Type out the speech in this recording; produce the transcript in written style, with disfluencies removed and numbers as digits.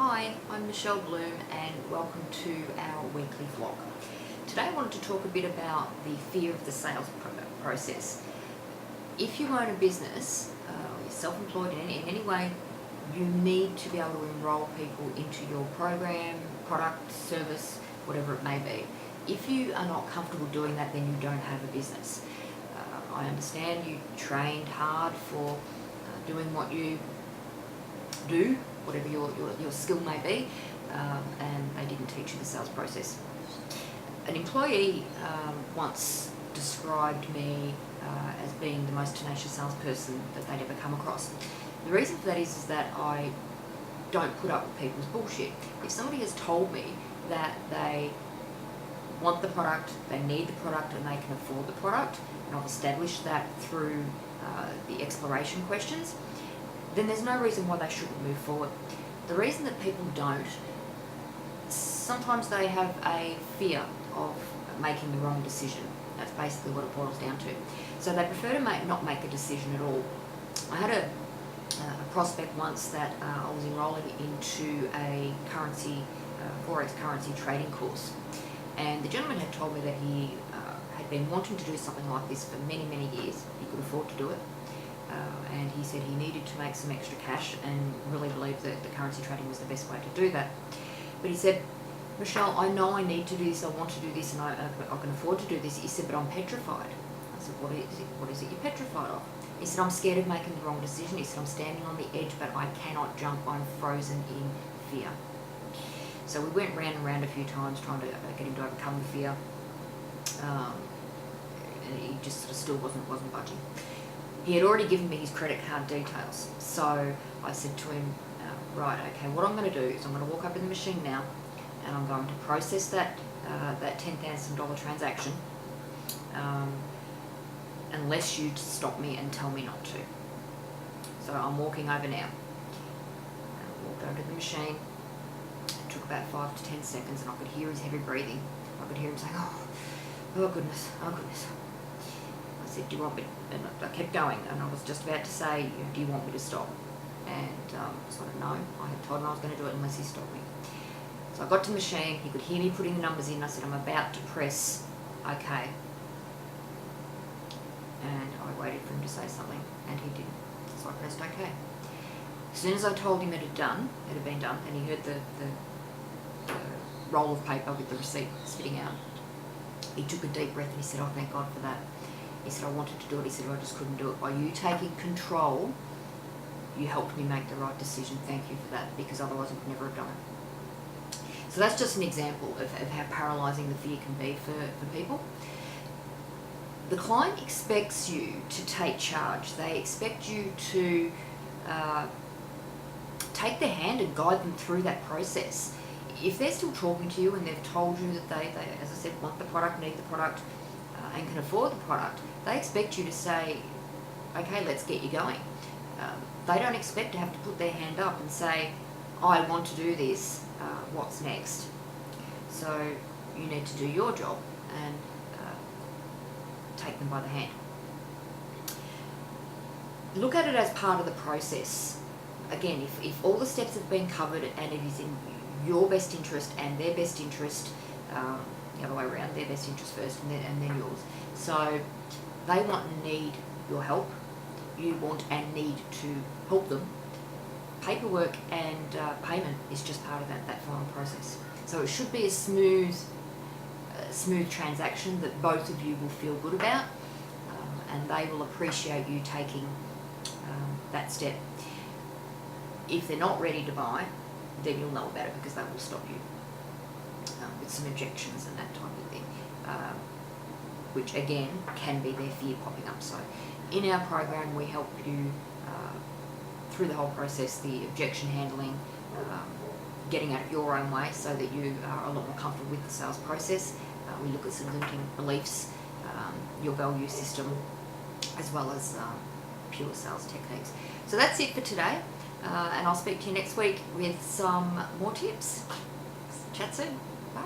Hi, I'm Michelle Bloom and welcome to our weekly vlog. Today I wanted to talk a bit about the fear of the sales process. If you own a business, you're self-employed in any way, you need to be able to enrol people into your program, product, service, whatever it may be. If you are not comfortable doing that, then you don't have a business. I understand you trained hard for doing what you do, whatever your skill may be, and they didn't teach you the sales process. An employee once described me as being the most tenacious salesperson that they'd ever come across. The reason for that is that I don't put up with people's bullshit. If somebody has told me that they want the product, they need the product, and they can afford the product, and I've established that through the exploration questions, then there's no reason why they shouldn't move forward. The reason that people don't, sometimes they have a fear of making the wrong decision. That's basically what it boils down to. So they prefer to not make a decision at all. I had a prospect once that I was enrolling into a Forex currency trading course. And the gentleman had told me that he had been wanting to do something like this for many, many years. He could afford to do it. And he said he needed to make some extra cash and really believed that the currency trading was the best way to do that. But he said, Michelle, I know I need to do this, I want to do this, and I can afford to do this. He said, but I'm petrified. I said, what is it you're petrified of? He said, I'm scared of making the wrong decision. He said, I'm standing on the edge, but I cannot jump. I'm frozen in fear. So we went round and round a few times trying to get him to overcome the fear. And he just sort of still wasn't budging. He had already given me his credit card details. So I said to him, right, okay, what I'm going to do is I'm going to walk up in the machine now and I'm going to process that $10,000 transaction unless you stop me and tell me not to. So I'm walking over now. I walked over to the machine. It took about 5 to 10 seconds and I could hear his heavy breathing. I could hear him saying, oh goodness, oh goodness. I said, do you want me, and I kept going, and I was just about to say, do you want me to stop? And so I said, no, I had told him I was going to do it unless he stopped me. So I got to the machine, he could hear me putting the numbers in. I said, I'm about to press OK. And I waited for him to say something, and he didn't. So I pressed OK. As soon as I told him it had been done, and he heard the roll of paper with the receipt spitting out, he took a deep breath and he said, oh, thank God for that. He said, I wanted to do it. He said, I just couldn't do it. By you taking control, you helped me make the right decision. Thank you for that, because otherwise I would never have done it. So that's just an example of how paralysing the fear can be for people. The client expects you to take charge. They expect you to take their hand and guide them through that process. If they're still talking to you and they've told you that they as I said, want the product, need the product, and can afford the product, they expect you to say, okay, let's get you going. They don't expect to have to put their hand up and say, I want to do this, what's next? So you need to do your job and take them by the hand. Look at it as part of the process. Again, if all the steps have been covered and it is in your best interest and their best interest, the other way around, their best interest first and then yours. So they want and need your help. You want and need to help them. Paperwork and payment is just part of that final process. So it should be a smooth transaction that both of you will feel good about, and they will appreciate you taking that step. If they're not ready to buy, then you'll know about it because they will stop you with some objections and that type of thing, which again can be their fear popping up. So in our program we help you through the whole process, the objection handling, getting out of your own way so that you are a lot more comfortable with the sales process. We look at some limiting beliefs, your value system, as well as pure sales techniques. So that's it for today, and I'll speak to you next week with some more tips. Chat soon. Bye.